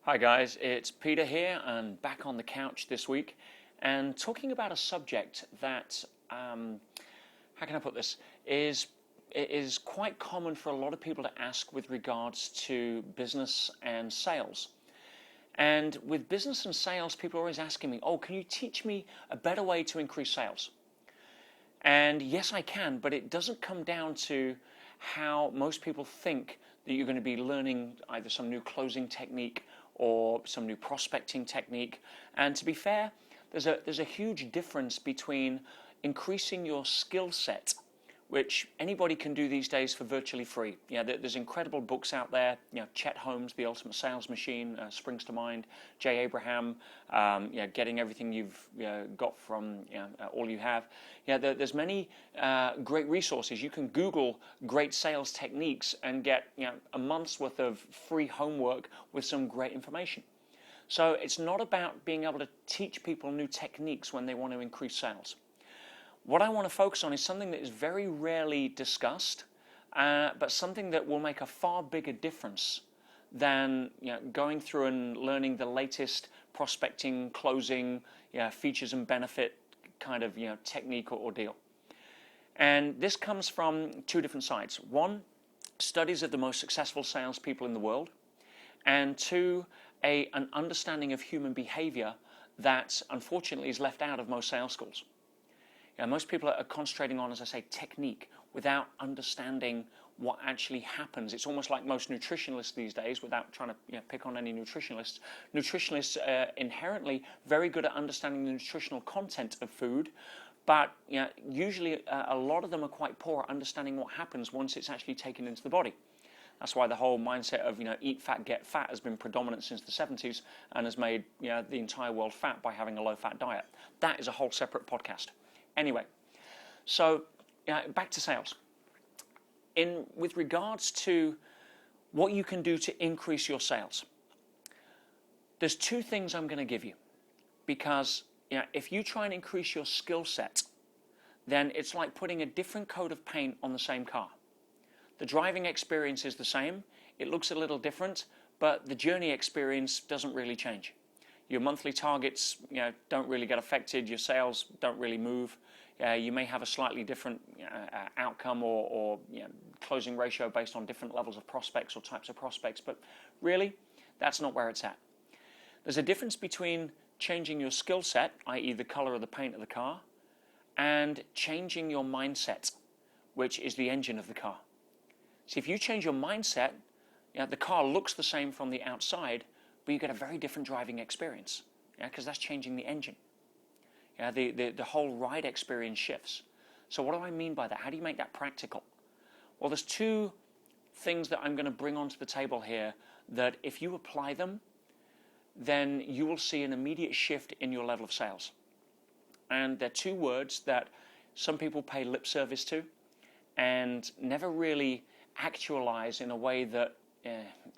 Hi guys, it's Peter here and back on the couch this week and talking about a subject that, how can I put this, is quite common for a lot of people to ask with regards to business and sales. And with business and sales, people are always asking me, oh, can you teach me a better way to increase sales? And yes, I can, but it doesn't come down to how most people think that you're going to be learning either some new closing technique or some new prospecting technique. And to be fair, there's a huge difference between increasing your skill set, which anybody can do these days for virtually free. There's incredible books out there. Chet Holmes, The Ultimate Sales Machine, springs to mind. Jay Abraham, Getting Everything You've got from All You Have. There's many great resources. You can Google great sales techniques and get a month's worth of free homework with some great information. So it's not about being able to teach people new techniques when they want to increase sales. What I want to focus on is something that is very rarely discussed, but something that will make a far bigger difference than going through and learning the latest prospecting, closing, features and benefit kind of technique or deal. And this comes from two different sides. One, studies of the most successful salespeople in the world, and two, an understanding of human behavior that unfortunately is left out of most sales schools. Most people are concentrating on, as I say, technique without understanding what actually happens. It's almost like most nutritionalists these days, without trying to pick on any nutritionalists. Nutritionalists are inherently very good at understanding the nutritional content of food, but usually a lot of them are quite poor at understanding what happens once it's actually taken into the body. That's why the whole mindset of eat fat, get fat has been predominant since the 70s and has made the entire world fat by having a low-fat diet. That is a whole separate podcast. Anyway, so back to sales. With regards to what you can do to increase your sales, there's two things I'm going to give you, because if you try and increase your skill set, then it's like putting a different coat of paint on the same car. The driving experience is the same, it looks a little different, but the journey experience doesn't really change. Your monthly targets don't really get affected, your sales don't really move. You may have a slightly different outcome or closing ratio based on different levels of prospects or types of prospects, but really, that's not where it's at. There's a difference between changing your skill set, i.e. the color of the paint of the car, and changing your mindset, which is the engine of the car. See, if you change your mindset, the car looks the same from the outside, but you get a very different driving experience, because that's changing the engine. The whole ride experience shifts. So what do I mean by that? How do you make that practical? Well, there's two things that I'm going to bring onto the table here that if you apply them, then you will see an immediate shift in your level of sales. And they're two words that some people pay lip service to and never really actualize in a way that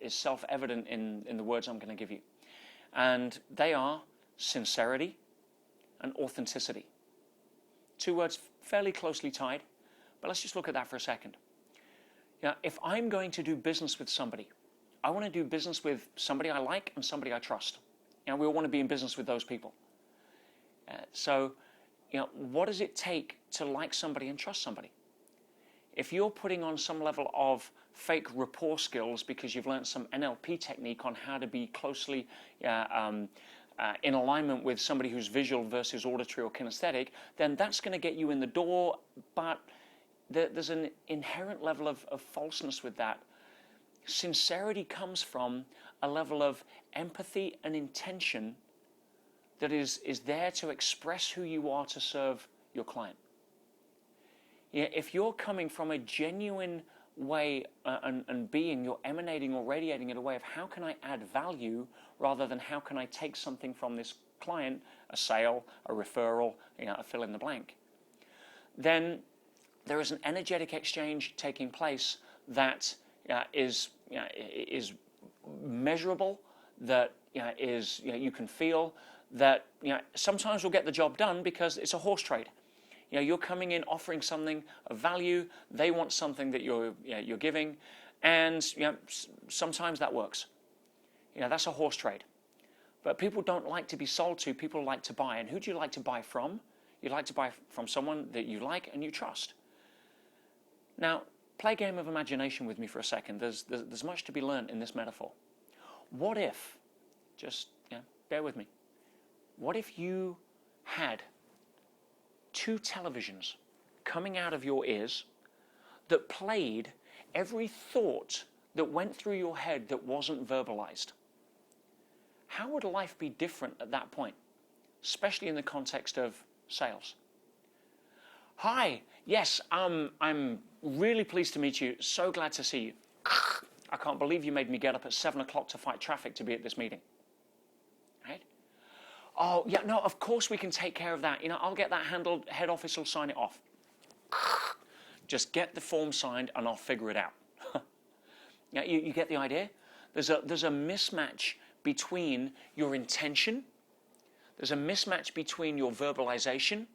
is self-evident in the words I'm going to give you. And they are sincerity and authenticity. Two words fairly closely tied, but let's just look at that for a second. If I'm going to do business with somebody, I want to do business with somebody I like and somebody I trust. We all want to be in business with those people. So what does it take to like somebody and trust somebody? If you're putting on some level of fake rapport skills because you've learned some NLP technique on how to be closely in alignment with somebody who's visual versus auditory or kinesthetic, then that's going to get you in the door, but there's an inherent level of falseness with that. Sincerity comes from a level of empathy and intention that is there to express who you are to serve your client. If you're coming from a genuine way and being, you're emanating or radiating in a way of how can I add value rather than how can I take something from this client, a sale, a referral, a fill in the blank, then there is an energetic exchange taking place that is measurable, that you can feel, that sometimes we'll get the job done because it's a horse trade. You're coming in offering something of value, they want something that you're giving, and sometimes that works. That's a horse trade. But people don't like to be sold to, people like to buy. And who do you like to buy from? You like to buy from someone that you like and you trust. Now, play a game of imagination with me for a second. There's much to be learned in this metaphor. What if, just bear with me, what if you had 2 televisions coming out of your ears that played every thought that went through your head that wasn't verbalized? How would life be different at that point, especially in the context of sales? Hi, yes, I'm really pleased to meet you. So glad to see you. I can't believe you made me get up at 7 o'clock to fight traffic to be at this meeting. Right? Oh, yeah, no, of course we can take care of that. I'll get that handled. Head office will sign it off. Just get the form signed and I'll figure it out. You get the idea? There's a mismatch between your intention, there's a mismatch between your verbalization,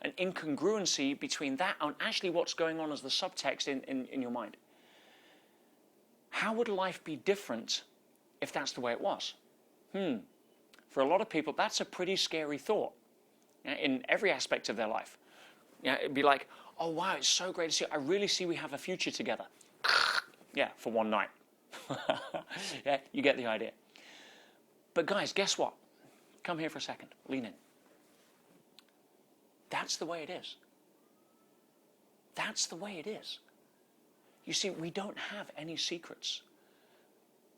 an incongruency between that and actually what's going on as the subtext in your mind. How would life be different if that's the way it was? For a lot of people, that's a pretty scary thought in every aspect of their life. It'd be like, oh wow, it's so great to see you. I really see we have a future together. Yeah, for one night. Yeah, you get the idea. But guys, guess what? Come here for a second. Lean in. That's the way it is. That's the way it is. You see, we don't have any secrets.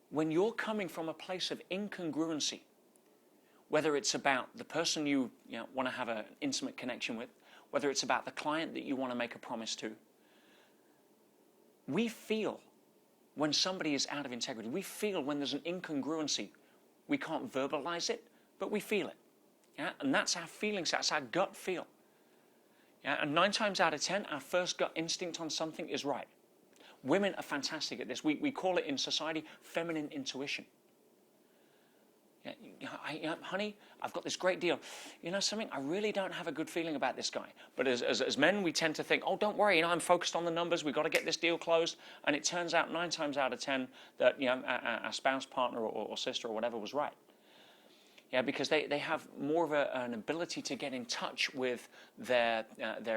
When you're coming from a place of incongruency, whether it's about the person you want to have an intimate connection with, whether it's about the client that you want to make a promise to, we feel when somebody is out of integrity. We feel when there's an incongruency. We can't verbalize it, but we feel it. Yeah? And that's our feelings, that's our gut feel. Yeah? And 9 times out of 10, our first gut instinct on something is right. Women are fantastic at this. We call it in society feminine intuition. Honey, I've got this great deal. You know something? I really don't have a good feeling about this guy. But as men, we tend to think, oh, don't worry, I'm focused on the numbers. We've got to get this deal closed. And it turns out 9 times out of 10 that our spouse, partner, or sister, or whatever was right. Yeah, because they have more of an ability to get in touch with their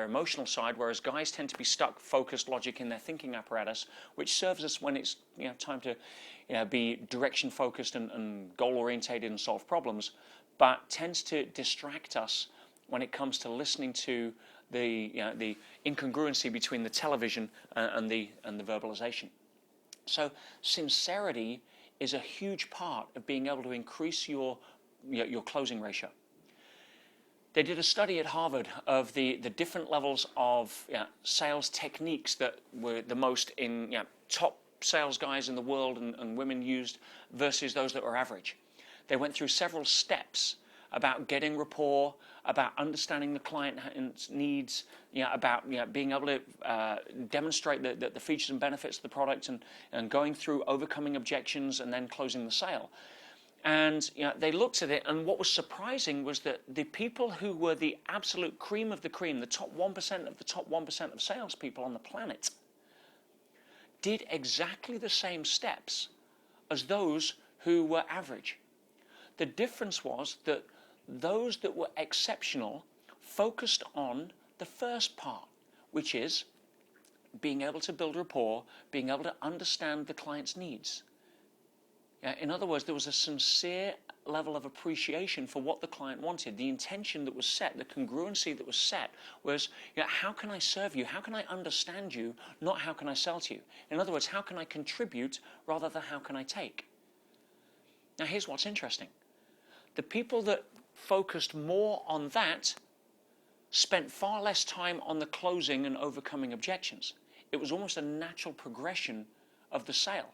emotional side, whereas guys tend to be stuck, focused, logic in their thinking apparatus, which serves us when it's time to be direction focused and goal orientated and solve problems, but tends to distract us when it comes to listening to the incongruency between the television and the verbalization. So sincerity is a huge part of being able to increase your closing ratio. They did a study at Harvard of the different levels of sales techniques that were the most in top sales guys in the world and women used versus those that were average. They went through several steps about getting rapport, about understanding the client's needs, about being able to demonstrate the features and benefits of the product and going through overcoming objections and then closing the sale. And they looked at it, and what was surprising was that the people who were the absolute cream of the cream, the top 1% of the top 1% of salespeople on the planet, did exactly the same steps as those who were average. The difference was that those that were exceptional focused on the first part, which is being able to build rapport, being able to understand the client's needs. In other words, there was a sincere level of appreciation for what the client wanted. The intention that was set, the congruency that was set was, how can I serve you? How can I understand you? Not how can I sell to you? In other words, how can I contribute rather than how can I take? Now here's what's interesting. The people that focused more on that spent far less time on the closing and overcoming objections. It was almost a natural progression of the sale.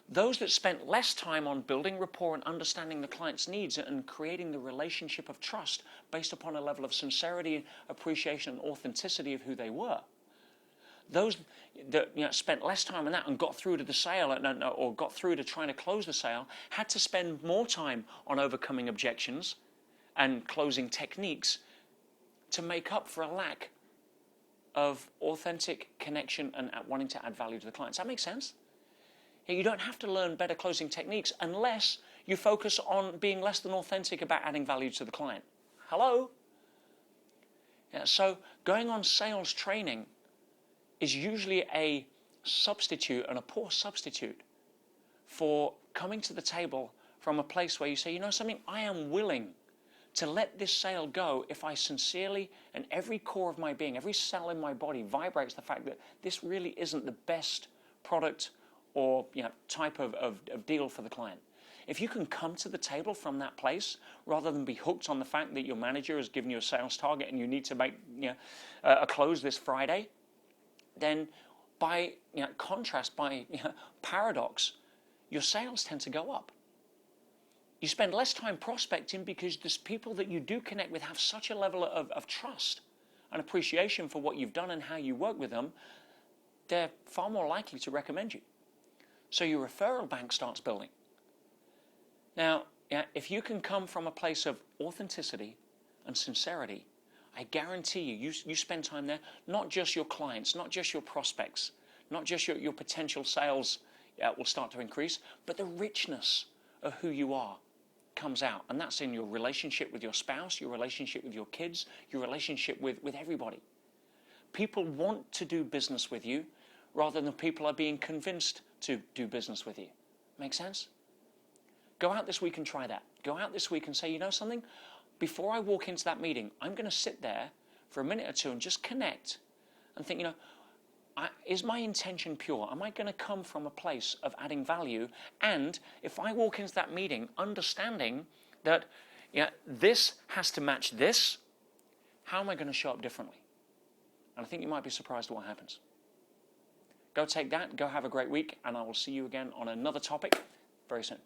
Those that spent less time on building rapport and understanding the client's needs and creating the relationship of trust based upon a level of sincerity, appreciation, and authenticity of who they were, those that spent less time on that and got through to the sale or got through to trying to close the sale had to spend more time on overcoming objections and closing techniques to make up for a lack of authentic connection and wanting to add value to the client. Does that make sense? You don't have to learn better closing techniques unless you focus on being less than authentic about adding value to the client. Hello? Yeah, so going on sales training is usually a substitute, and a poor substitute, for coming to the table from a place where you say, you know something, I am willing to let this sale go if I sincerely, and every core of my being, every cell in my body vibrates the fact that this really isn't the best product or type of deal for the client. If you can come to the table from that place rather than be hooked on the fact that your manager has given you a sales target and you need to make a close this Friday, then by contrast, by paradox, your sales tend to go up. You spend less time prospecting because the people that you do connect with have such a level of trust and appreciation for what you've done and how you work with them, they're far more likely to recommend you. So your referral bank starts building. Now, if you can come from a place of authenticity and sincerity, I guarantee you spend time there, not just your clients, not just your prospects, not just your potential sales will start to increase, but the richness of who you are comes out. And that's in your relationship with your spouse, your relationship with your kids, your relationship with everybody. People want to do business with you rather than people are being convinced to do business with you. Make sense? Go out this week and try that. Go out this week and say, you know something? Before I walk into that meeting, I'm going to sit there for a minute or two and just connect and think, is my intention pure? Am I going to come from a place of adding value? And if I walk into that meeting understanding that this has to match this, how am I going to show up differently? And I think you might be surprised at what happens. Go take that, go have a great week, and I will see you again on another topic very soon.